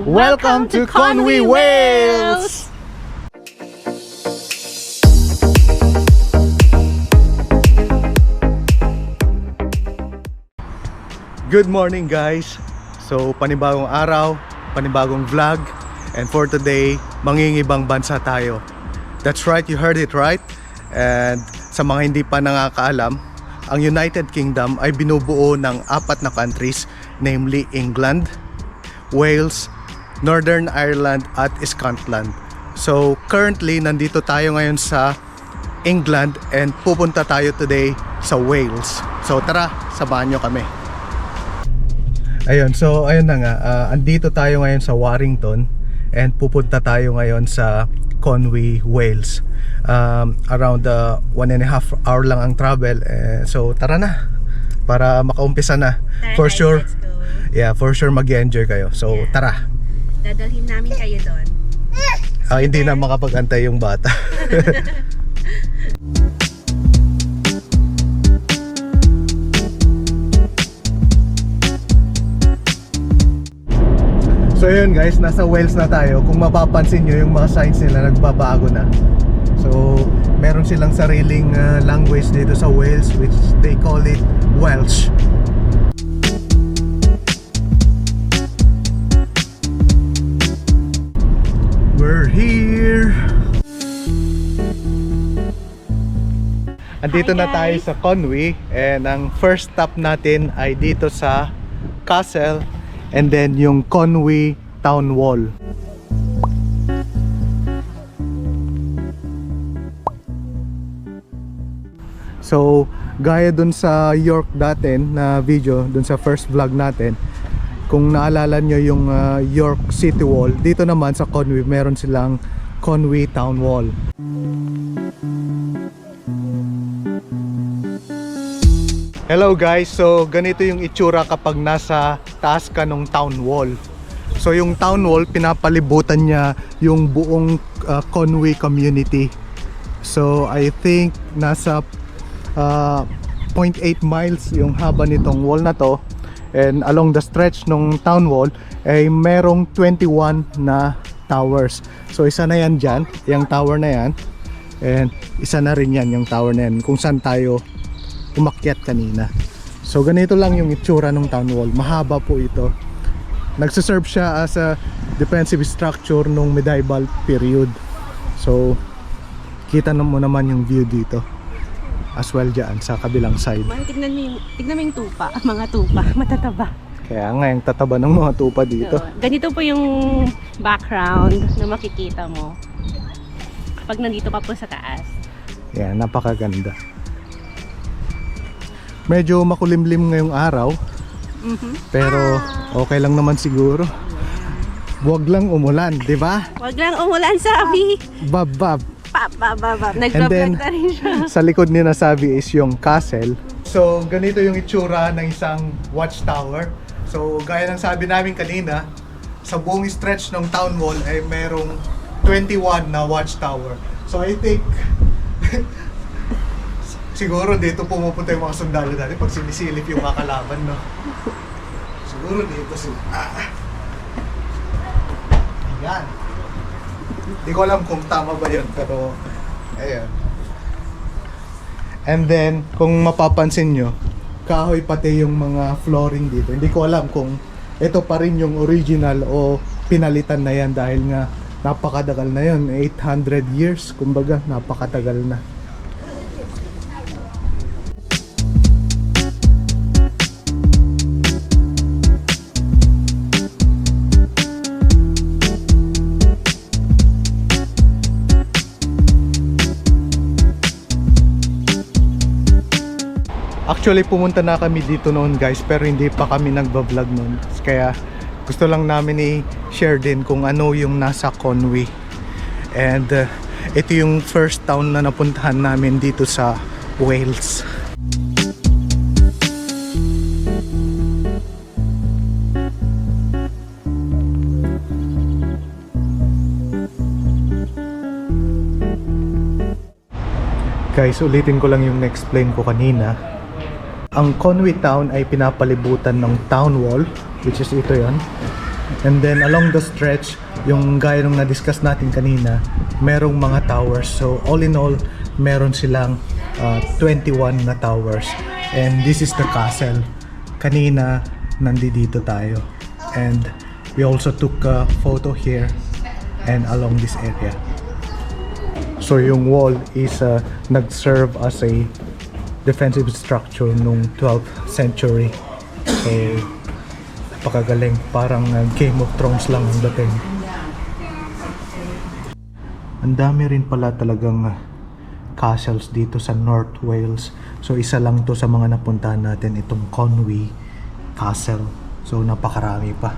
Welcome to Conwy, Wales! Good morning guys! So panibagong araw, panibagong vlog, and for today, mangingibang bansa tayo. That's right, you heard it right. And sa mga hindi pa nakakaalam, ang United Kingdom ay binubuo ng 4 na countries, namely England, Wales, Northern Ireland at Scotland. So currently nandito tayo ngayon sa England and pupunta tayo today sa Wales. So tara, samahan nyo kami. Ayun, so ayun na nga, andito tayo ngayon sa Warrington and pupunta tayo ngayon sa Conwy, Wales. Around 1.5 hour lang ang travel, so tara na para makaumpisa na. For sure, yeah, for sure mag-enjoy kayo. So tara. Dadalhin namin kayo doon. Hindi na makapag-antay yung bata. So yun guys, nasa Wales na tayo. Kung mapapansin nyo, yung mga signs nila nagbabago na. So meron silang sariling language dito sa Wales, which they call it Welsh. We're here. Andito na tayo sa Conwy, and ang first stop natin ay dito sa Castle and then yung Conwy Town Wall. So gaya dun sa York dati na video, dun sa first vlog natin, kung naalala nyo yung York City Wall, dito naman sa Conwy meron silang Conwy Town Wall. Hello guys, so ganito yung itsura kapag nasa taas ka ng town wall. So yung town wall, pinapalibutan niya yung buong Conwy community. So I think nasa 0.8 miles yung haba nitong wall na to. And along the stretch ng town wall ay merong 21 na towers. So isa na yan dyan, yung tower na yan. And isa na rin yan, yung tower na yan, kung saan tayo umakyat kanina. So ganito lang yung itsura ng town wall. Mahaba po ito. Nagsiserve siya as a defensive structure nung medieval period. So kita mo naman yung view dito as well dyan sa kabilang side. Tignan mo yung tupa, mga tupa, matataba. Kaya nga yung tataba ng mga tupa dito. So, ganito po yung background na makikita mo kapag nandito ka po sa taas. Yan, napakaganda. Medyo makulimlim ngayong araw, pero okay lang naman siguro. Huwag lang umulan, di ba? Huwag lang umulan, sabi. Bab. Nagbablog na rin siya. Sa likod ni nasabi is yung castle. So ganito yung itsura ng isang watchtower. So gaya ng sabi namin kanina, sa buong stretch ng town wall ay merong 21 na watchtower. So I think siguro dito pumupunta yung mga sundalo dati pag sinisilip yung mga kalaban, no? Siguro dito sila. Ayan. Hindi ko alam kung tama ba yun, pero ayan. And then, kung mapapansin nyo, kahoy pati yung mga flooring dito. Hindi ko alam kung ito pa rin yung original o pinalitan na yan dahil nga napakatagal na yun. 800 years, kumbaga, napakatagal na. Actually pumunta na kami dito noon guys, pero hindi pa kami nagba-vlog noon. Kaya gusto lang namin i-share din kung ano yung nasa Conwy. And ito yung first town na napuntahan namin dito sa Wales. Guys, ulitin ko lang yung na-explain ko kanina. Ang Conwy Town ay pinapalibutan ng town wall, which is ito yan. And then along the stretch, yung gaya nung na-discuss natin kanina, merong mga towers. So all in all, meron silang 21 na towers. And this is the castle. Kanina, nandito tayo. And we also took a photo here and along this area. So yung wall is nag-serve as a defensive structure nung 12th century. So napakagaling, parang Game of Thrones lang ang dating. Ang dami rin pala talagang castles dito sa North Wales. So isa lang to sa mga napuntahan natin, itong Conwy Castle. So napakarami pa.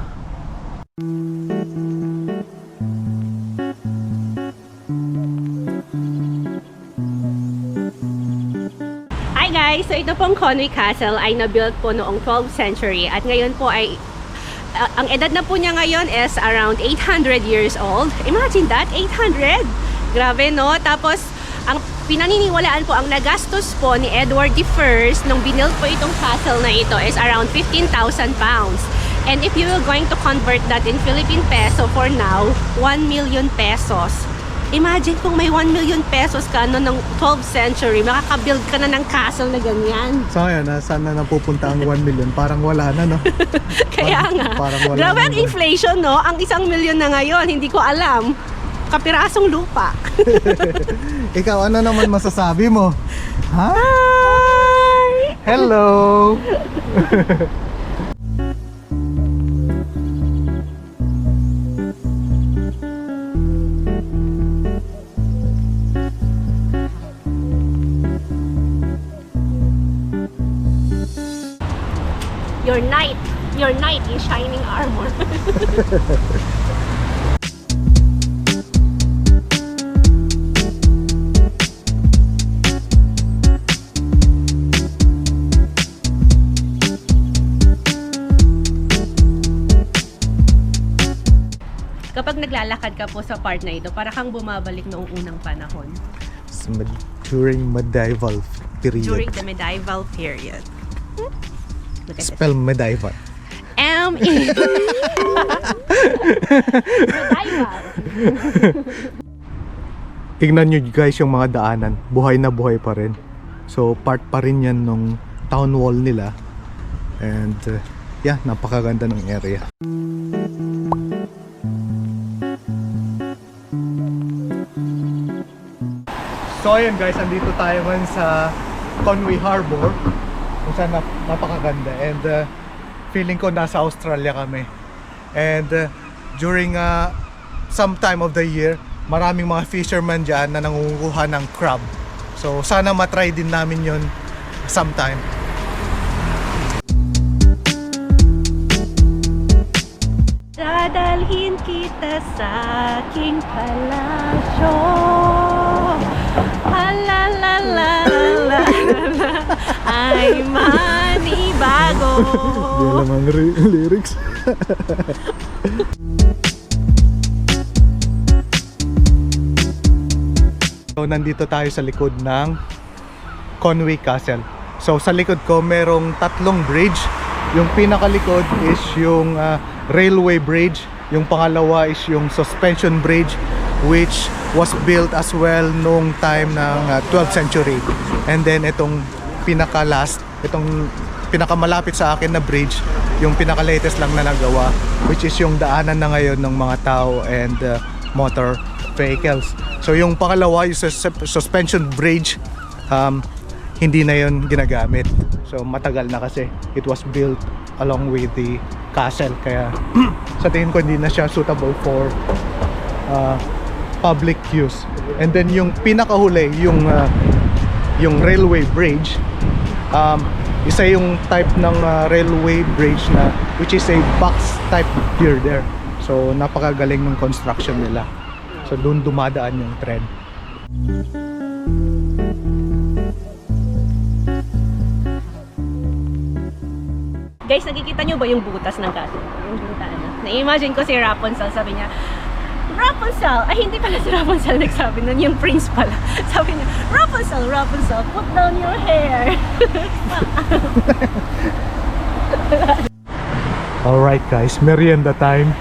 Hi guys! So ito pong Conwy Castle ay na-built po noong 12th century at ngayon po ay ang edad na po niya ngayon is around 800 years old. Imagine that, 800! Grabe no? Tapos ang pinaniniwalaan po, ang nagastos po ni Edward I nung binild po itong castle na ito is around 15,000 pounds. And if you were going to convert that in Philippine peso for now, 1 million pesos. Imagine kung may 1 million pesos ka noong 12th century, makakabuild ka na ng castle na ganyan. So ngayon, saan na napupunta ang 1 million? Parang wala na, no? Kaya nga. Parang wala Grabe na, ang no? inflation, no? Ang 1 million na ngayon, hindi ko alam. Kapirasong lupa. Ikaw, ano naman masasabi mo? Ha? Hi! Hello! Your knight in shining armor. Kapag naglalakad ka po sa part na ito, para kang bumabalik noong unang panahon. During medieval period. During the medieval period. Look at this. Spell medieval. M-E. Medieval. Tingnan nyo guys yung mga daanan. Buhay na buhay pa rin. So part pa rin yan nung town wall nila. And yeah, napakaganda ng area. So ayun guys, andito tayo ngayon sa Conwy Harbor kung saan napakaganda. And feeling ko nasa Australia kami. And during some time of the year, maraming mga fishermen dyan na nangunguha ng crab. So sana matry din namin yon sometime. Dadalhin kita sa aking palasyo. Halalalala, ay manibago. Hindi alam ang lyrics. So nandito tayo sa likod ng Conwy Castle. So sa likod ko merong tatlong bridge. Yung pinakalikod is yung railway bridge. Yung pangalawa is yung suspension bridge, which was built as well nung time ng 12th century. And then itong pinaka-last, itong pinakamalapit sa akin na bridge, yung pinaka-latest lang na nagawa, which is yung daanan na ngayon ng mga tao and motor vehicles. So yung pangalawa, yung suspension bridge, hindi na yun ginagamit. So matagal na kasi it was built along with the castle, kaya sa tingin ko hindi na siya suitable for public use. And then yung pinakahuli, yung railway bridge, isa yung type ng railway bridge na which is a box type girder. So napakagaling ng construction nila. So doon dumadaan yung tren. Guys, nakikita nyo ba yung butas ng castle? Yung bintana. Na-imagine ko si Rapunzel, sabi niya, Rapunzel! Ay, hindi pala si Rapunzel nagsabi nun, yung prince pala. Sabi niya, Rapunzel, Rapunzel, put down your hair. Alright guys, merienda time.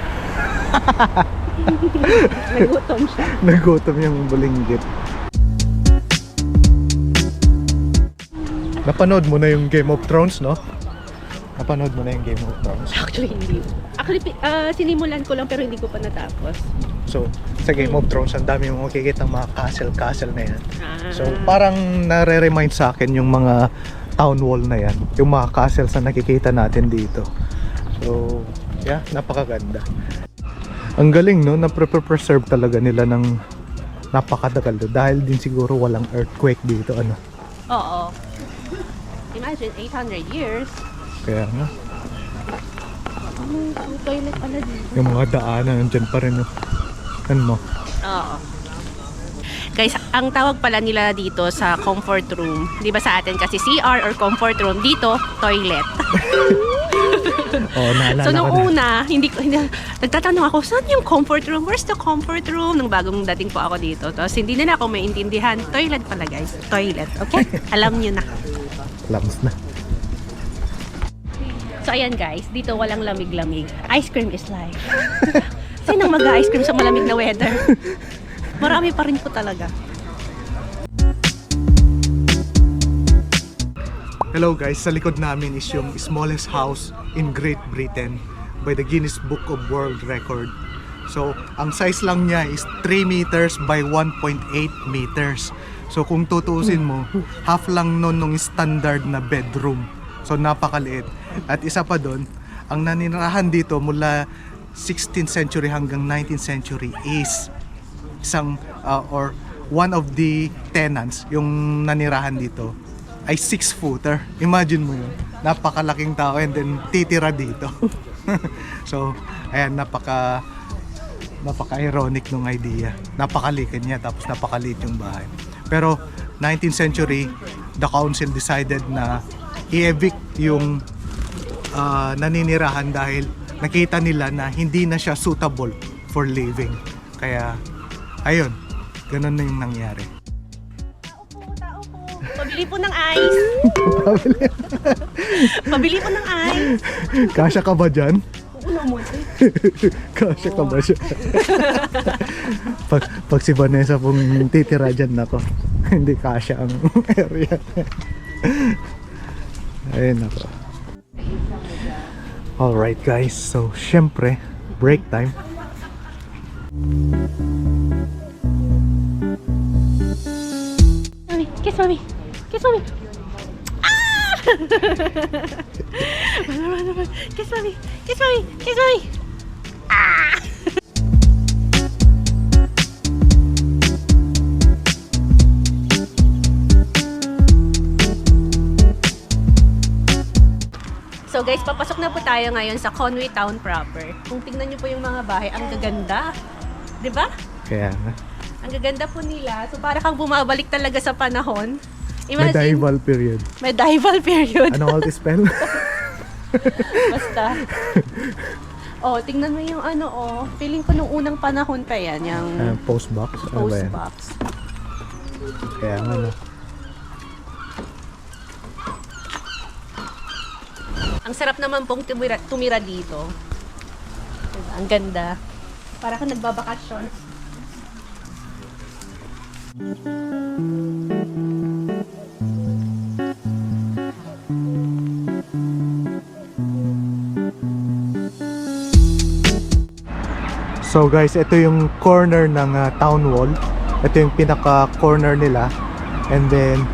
Nagutom siya. Nagutom yung bulinggit. Napanood mo na yung Game of Thrones, no? Napanood mo na yung Game of Thrones. Actually, hindi. Actually, sinimulan ko lang pero hindi ko pa natapos. So, sa Game of Thrones, ang dami mong makikita ng mga castle na yan. Ah. So, parang nare-remind sa akin yung mga town wall na yan. Yung mga castles na nakikita natin dito. So, yeah, napakaganda. Ang galing, no? Na-preserve talaga nila ng napakatagal. Dahil din siguro walang earthquake dito, ano? Oo. Imagine, 800 years. Kaya nga, Ang toilet pala dito. yung mga daanan, nandyan pa rin, no? Ano mo? Oo. Guys, ang tawag pala nila dito sa comfort room, di ba sa atin kasi CR or comfort room, dito, toilet. Oh, naalala So nung ko na. una, nagtatanong ako, saan yung comfort room? Where's the comfort room? Nung bagong dating po ako dito. Tapos hindi nila ako maintindihan. Toilet pala guys. Toilet. Okay? Alam nyo na. Lams na. So ayan guys, dito walang lamig-lamig. Ice cream is life. Sinang mag-ice cream sa malamig na weather? Marami pa rin po talaga. Hello guys, sa likod namin is yung smallest house in Great Britain by the Guinness Book of World Record. So, ang size lang niya is 3 meters by 1.8 meters. So, kung tutusin mo, half lang nun nung standard na bedroom. So, napakaliit. At isa pa doon, ang naninirahan dito mula 16th century hanggang 19th century is isang or one of the tenants yung nanirahan dito ay 6-footer. Imagine mo yun. Napakalaking tao and then titira dito. So, ayan, napaka-ironic nung idea. Napakalikin niya tapos napakaliit yung bahay. Pero 19th century, the council decided na i-evict yung naninirahan dahil nakita nila na hindi na siya suitable for living. Kaya, ayun, ganun na yung nangyari. Tao po. Pabili po ng ice. Pabili po ng ice. Kasya ka ba dyan? Oo naman. Kasya ka ba siya? pag si Vanessa pong titira dyan, nako, hindi kasya ang area. Ayun, nako. Alright guys, so syempre, break time. Mami, kiss mami. Kiss mami. Ah! Kiss mami. Kiss mami. Kiss mami. Ah! So guys, papasok na po tayo ngayon sa Conway Town proper. Kung tingnan niyo po yung mga bahay, ang gaganda. 'Di ba? Kaya nga. Ang gaganda po nila. So para kang bumabalik talaga sa panahon. Medieval period. Medieval period. Ano all this spell? Basta. Oh, tingnan mo yung ano, oh. Feeling ko nung unang panahon pa yan, yung Post box? Ano ba post yan? box. Kaya nga, no? Ang sarap naman pong tumira dito. Diba? Ang ganda. Para kang nagbabakasyon. So guys, ito yung corner ng town wall. Ito yung pinaka-corner nila. And then,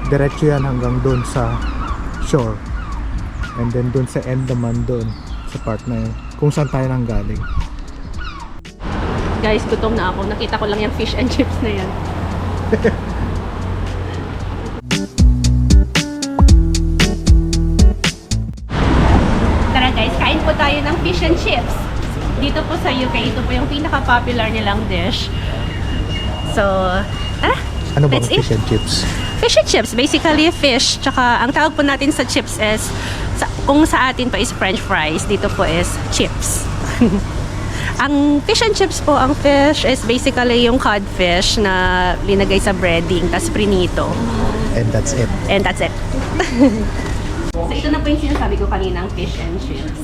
diretso yan hanggang doon sa shore. And then doon sa end naman doon, sa part na yun, kung saan tayo nang galing. Guys, gutom na ako. Nakita ko lang yung fish and chips na yan. Tara guys, kain po tayo ng fish and chips. Dito po sa UK, ito po yung pinaka-popular nilang dish. So, tara! Ano ba ang Let's eat. fish and chips? Fish and chips, basically fish. Tsaka ang tawag po natin sa chips is, kung sa atin pa is french fries, dito po is chips. Ang fish and chips po, ang fish is basically yung codfish na linagay sa breading, tas prinito. And that's it. And that's it. So ito na po yung sinasabi ko kanina, ang fish and chips.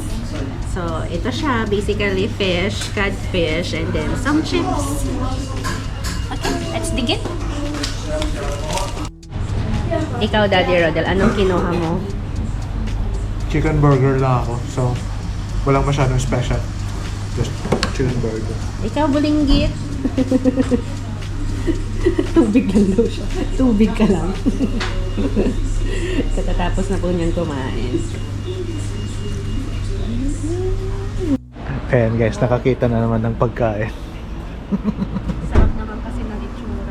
So, ito siya. Basically, fish, cod fish, and then some chips. Okay, let's dig it. Ikaw, Daddy Rodel, anong kinuha mo? Chicken burger lang ako. So, walang masyadong special. Just chicken burger. Ikaw, bulinggit. Tubig lang daw siya. Tubig ka lang. Katatapos na po niyang kumain. Ayan guys, nakakita na naman ng pagkain. Sarap naman kasi ng itsura.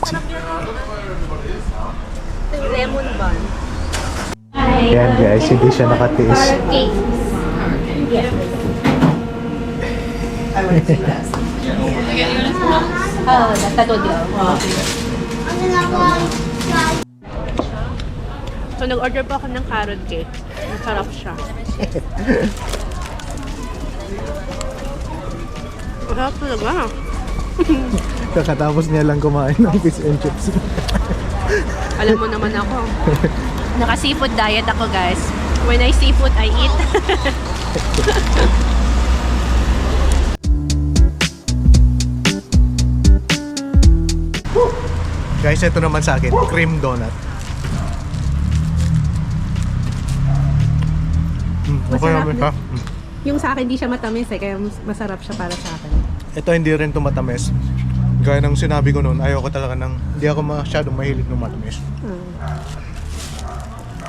Sarap yan. Ito yung lemon bun. Ayan guys, hindi siya nakatiis. Carrot cake. Yeah. Oh, nagkatudio. So, nag-order po ako ng carrot cake. Masarap siya. Masarap talaga. Kakatapos niya lang kumain ng fish and chips. Alam mo naman ako. Naka-seafood diet ako, guys. When I seafood, I eat. Guys, ito naman sa akin, cream donut. Okay Masarap naman din. siya. Yung sa akin, di siya matamis eh. Kaya masarap siya para sa akin. Ito hindi rin tumatamis. Gaya ng sinabi ko noon, ayoko talaga hindi ako masyadong mahilig ng matamis.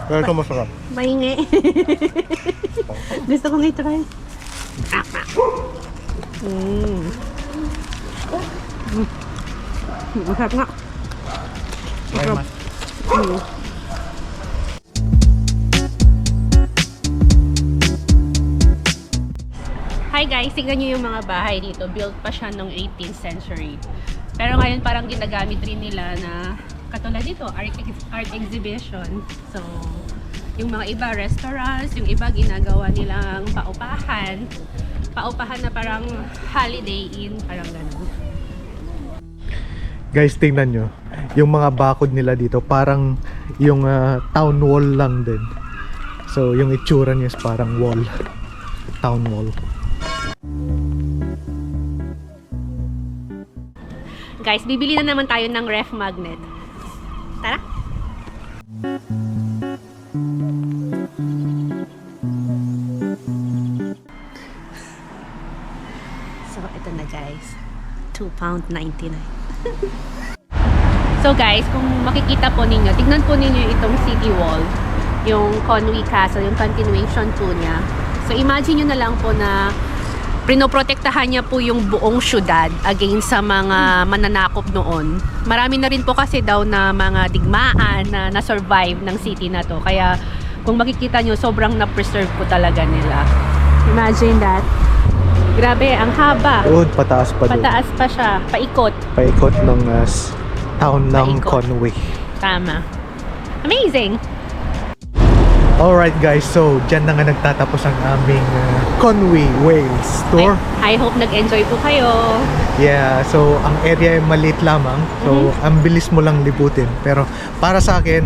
Pero ito masarap. Maingi. Gusto kong i-try. Masarap nga. Masarap. Hi guys, tingnan nyo yung mga bahay dito. Built pa siya noong 18th century. Pero ngayon parang ginagamit rin nila na katulad dito, art exhibition. So, yung mga iba restaurants, yung iba ginagawa nilang paupahan. Paupahan na parang holiday inn, parang ganun. Guys, tingnan nyo. Yung mga bakod nila dito, parang yung town wall lang din. So, yung itsura niya is parang wall. Town wall. Guys, bibili na naman tayo ng ref magnet. Tara! So, ito na guys. £2.99. So guys, kung makikita po ninyo, tignan po ninyo itong city wall. Yung Conwy Castle, yung continuation po niya. So, imagine nyo na lang po na pinoprotektahan niya po yung buong syudad against sa mga mananakop noon. Marami na rin po kasi daw na mga digmaan na na-survive ng city na to. Kaya kung makikita nyo, sobrang na-preserve po talaga nila. Imagine that. Grabe, ang haba. Pataas pa doon. Pataas pa siya. Paikot. Paikot ng town ng Paikot. Conwy. Tama. Amazing! Alright guys, so dyan na nga nagtatapos ang aming Conwy Wales tour. I hope nag-enjoy po kayo. Yeah, so ang area ay maliit lamang. So ang bilis mo lang libutin. Pero para sa akin,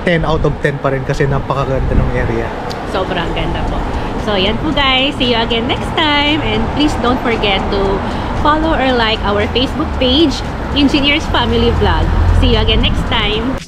10 out of 10 pa rin kasi napakaganda ng area. Sobrang ganda po. So, yan po guys. See you again next time. And please don't forget to follow or like our Facebook page, Engineers Family Vlog. See you again next time.